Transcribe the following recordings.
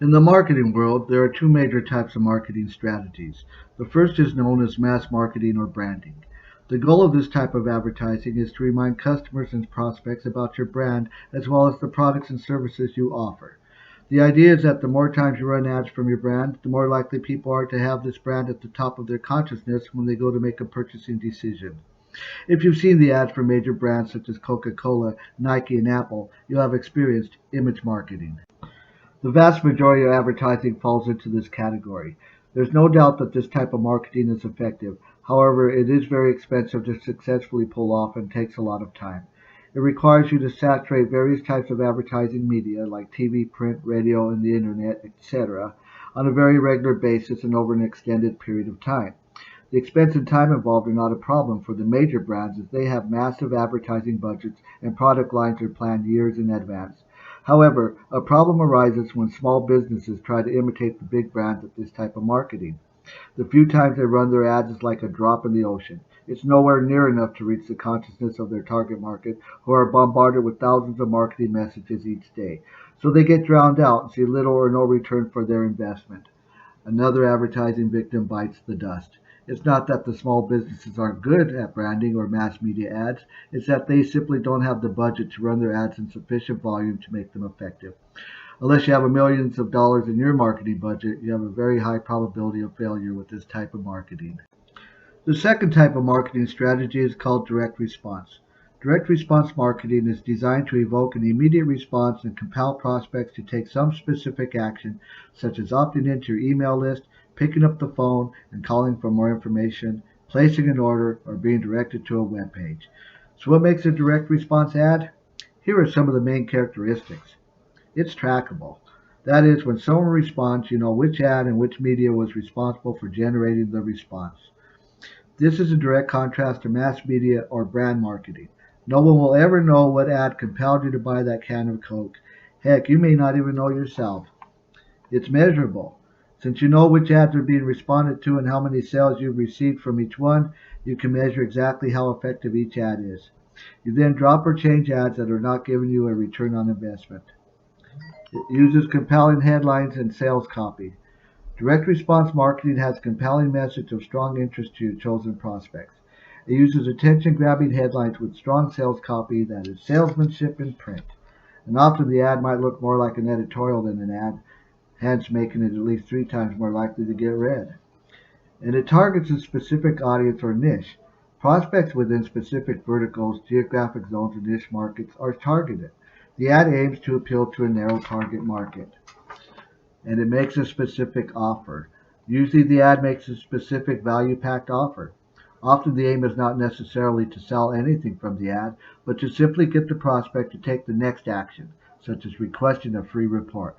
In the marketing world, there are two major types of marketing strategies. The first is known as mass marketing or branding. The goal of this type of advertising is to remind customers and prospects about your brand as well as the products and services you offer. The idea is that the more times you run ads from your brand, the more likely people are to have this brand at the top of their consciousness when they go to make a purchasing decision. If you've seen the ads for major brands such as Coca-Cola, Nike, and Apple, you'll have experienced image marketing. The vast majority of advertising falls into this category. There's no doubt that this type of marketing is effective. However, it is very expensive to successfully pull off and takes a lot of time. It requires you to saturate various types of advertising media like TV, print, radio, and the internet, etc., on a very regular basis and over an extended period of time. The expense and time involved are not a problem for the major brands as they have massive advertising budgets and product lines are planned years in advance. However, a problem arises when small businesses try to imitate the big brands at this type of marketing. The few times they run their ads is like a drop in the ocean. It's nowhere near enough to reach the consciousness of their target market, who are bombarded with thousands of marketing messages each day. So they get drowned out and see little or no return for their investment. Another advertising victim bites the dust. It's not that the small businesses aren't good at branding or mass media ads, it's that they simply don't have the budget to run their ads in sufficient volume to make them effective. Unless you have millions of dollars in your marketing budget, you have a very high probability of failure with this type of marketing. The second type of marketing strategy is called direct response. Direct response marketing is designed to evoke an immediate response and compel prospects to take some specific action, such as opting into your email list, picking up the phone and calling for more information, placing an order, or being directed to a web page. So what makes a direct response ad? Here are some of the main characteristics. It's trackable. That is, when someone responds, you know which ad and which media was responsible for generating the response. This is a direct contrast to mass media or brand marketing. No one will ever know what ad compelled you to buy that can of Coke. Heck, you may not even know yourself. It's measurable. Since you know which ads are being responded to and how many sales you've received from each one, you can measure exactly how effective each ad is. You then drop or change ads that are not giving you a return on investment. It uses compelling headlines and sales copy. Direct response marketing has a compelling message of strong interest to your chosen prospects. It uses attention-grabbing headlines with strong sales copy that is salesmanship in print. And often the ad might look more like an editorial than an ad, hence making it at least 3 times more likely to get read. And it targets a specific audience or niche. Prospects within specific verticals, geographic zones, and niche markets are targeted. The ad aims to appeal to a narrow target market, and it makes a specific offer. Usually the ad makes a specific value-packed offer. Often the aim is not necessarily to sell anything from the ad, but to simply get the prospect to take the next action, such as requesting a free report.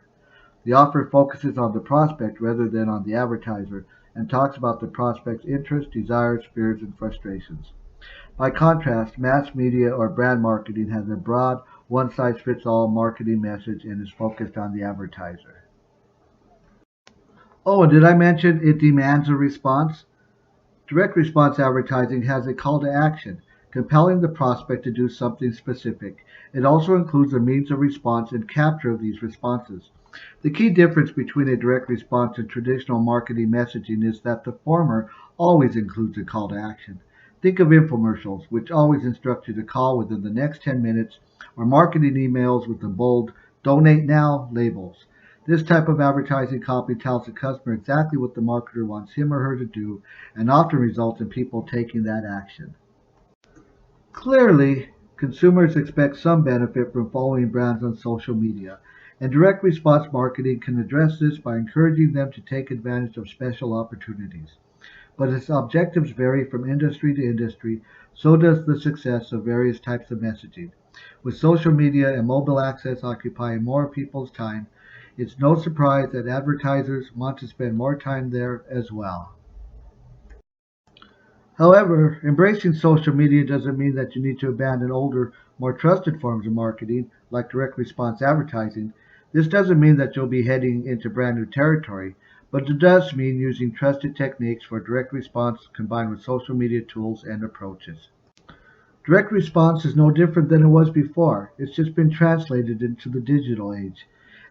The offer focuses on the prospect rather than on the advertiser and talks about the prospect's interests, desires, fears, and frustrations. By contrast, mass media or brand marketing has a broad, one-size-fits-all marketing message and is focused on the advertiser. Oh, and did I mention it demands a response? Direct response advertising has a call to action, compelling the prospect to do something specific. It also includes a means of response and capture of these responses. The key difference between a direct response and traditional marketing messaging is that the former always includes a call to action. Think of infomercials, which always instruct you to call within the next 10 minutes, or marketing emails with the bold "Donate Now" labels. This type of advertising copy tells the customer exactly what the marketer wants him or her to do and often results in people taking that action. Clearly, consumers expect some benefit from following brands on social media, and direct response marketing can address this by encouraging them to take advantage of special opportunities. But its objectives vary from industry to industry, so does the success of various types of messaging. With social media and mobile access occupying more people's time, it's no surprise that advertisers want to spend more time there as well. However, embracing social media doesn't mean that you need to abandon older, more trusted forms of marketing, like direct response advertising. This doesn't mean that you'll be heading into brand new territory, but it does mean using trusted techniques for direct response combined with social media tools and approaches. Direct response is no different than it was before. It's just been translated into the digital age.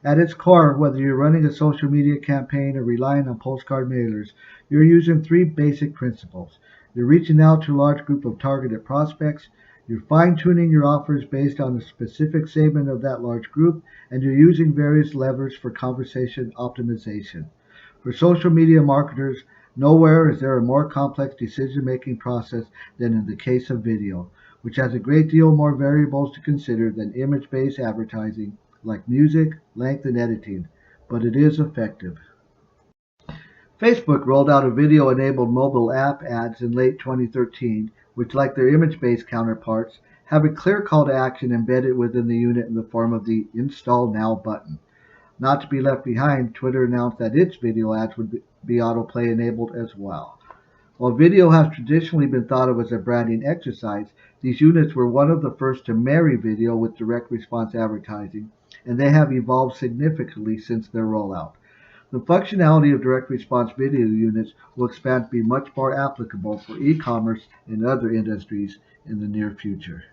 At its core, whether you're running a social media campaign or relying on postcard mailers, you're using three basic principles. You're reaching out to a large group of targeted prospects, you're fine-tuning your offers based on a specific segment of that large group, and you're using various levers for conversation optimization. For social media marketers, nowhere is there a more complex decision-making process than in the case of video, which has a great deal more variables to consider than image-based advertising like music, length, and editing, but it is effective. Facebook rolled out a video-enabled mobile app ads in late 2013, which, like their image-based counterparts, have a clear call to action embedded within the unit in the form of the Install Now button. Not to be left behind, Twitter announced that its video ads would be autoplay enabled as well. While video has traditionally been thought of as a branding exercise, these units were one of the first to marry video with direct response advertising, and they have evolved significantly since their rollout. The functionality of direct response video units will expand to be much more applicable for e-commerce and other industries in the near future.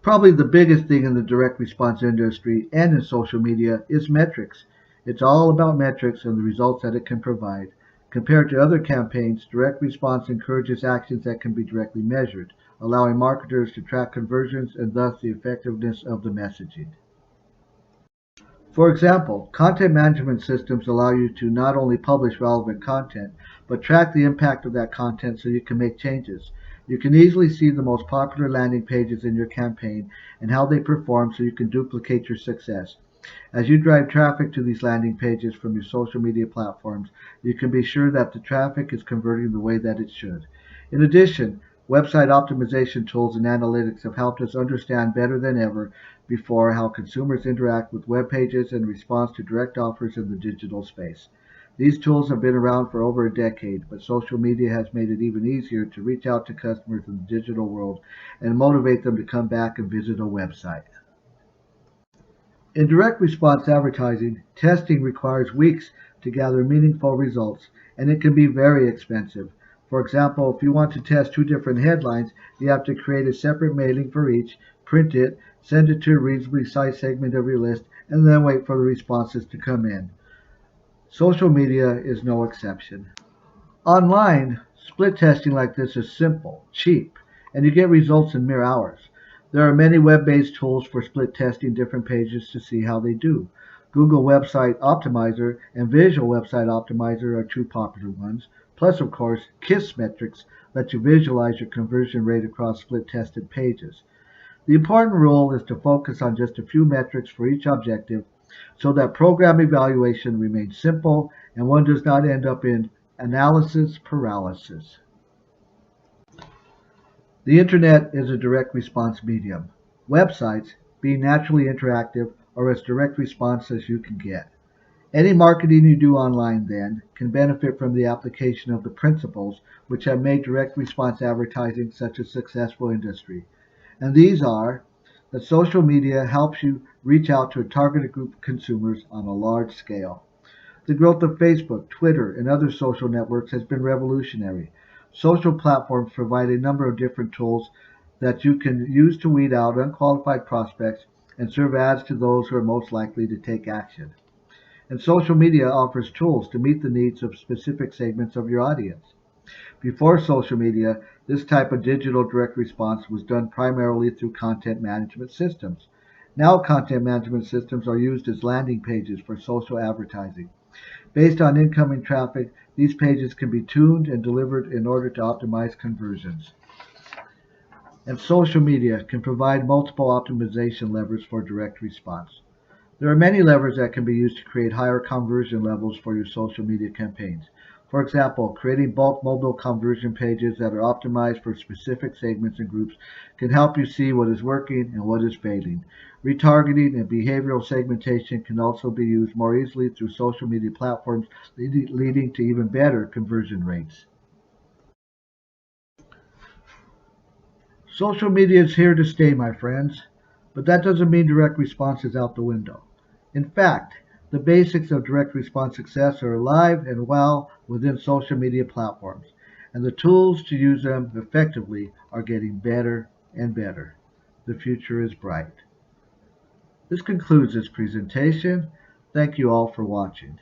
Probably the biggest thing in the direct response industry and in social media is metrics. It's all about metrics and the results that it can provide. Compared to other campaigns, direct response encourages actions that can be directly measured, allowing marketers to track conversions and thus the effectiveness of the messaging. For example, content management systems allow you to not only publish relevant content, but track the impact of that content so you can make changes. You can easily see the most popular landing pages in your campaign and how they perform so you can duplicate your success. As you drive traffic to these landing pages from your social media platforms, you can be sure that the traffic is converting the way that it should. In addition, website optimization tools and analytics have helped us understand better than ever before how consumers interact with web pages in response to direct offers in the digital space. These tools have been around for over a decade, but social media has made it even easier to reach out to customers in the digital world and motivate them to come back and visit a website. In direct response advertising, testing requires weeks to gather meaningful results, and it can be very expensive. For example, if you want to test two different headlines, you have to create a separate mailing for each, print it, send it to a reasonably sized segment of your list, and then wait for the responses to come in. Social media is no exception. Online, split testing like this is simple, cheap, and you get results in mere hours. There are many web-based tools for split testing different pages to see how they do. Google Website Optimizer and Visual Website Optimizer are two popular ones. Plus, of course, Kissmetrics lets you visualize your conversion rate across split-tested pages. The important rule is to focus on just a few metrics for each objective so that program evaluation remains simple and one does not end up in analysis paralysis. The Internet is a direct response medium. Websites, being naturally interactive, are as direct response as you can get. Any marketing you do online, then, can benefit from the application of the principles which have made direct response advertising such a successful industry. And these are that social media helps you reach out to a targeted group of consumers on a large scale. The growth of Facebook, Twitter, and other social networks has been revolutionary. Social platforms provide a number of different tools that you can use to weed out unqualified prospects and serve ads to those who are most likely to take action. And social media offers tools to meet the needs of specific segments of your audience. Before social media, this type of digital direct response was done primarily through content management systems. Now content management systems are used as landing pages for social advertising. Based on incoming traffic, these pages can be tuned and delivered in order to optimize conversions. And social media can provide multiple optimization levers for direct response. There are many levers that can be used to create higher conversion levels for your social media campaigns. For example, creating bulk mobile conversion pages that are optimized for specific segments and groups can help you see what is working and what is failing. Retargeting and behavioral segmentation can also be used more easily through social media platforms, leading to even better conversion rates. Social media is here to stay, my friends, but that doesn't mean direct response is out the window. In fact, the basics of direct response success are alive and well within social media platforms, and the tools to use them effectively are getting better and better. The future is bright. This concludes this presentation. Thank you all for watching.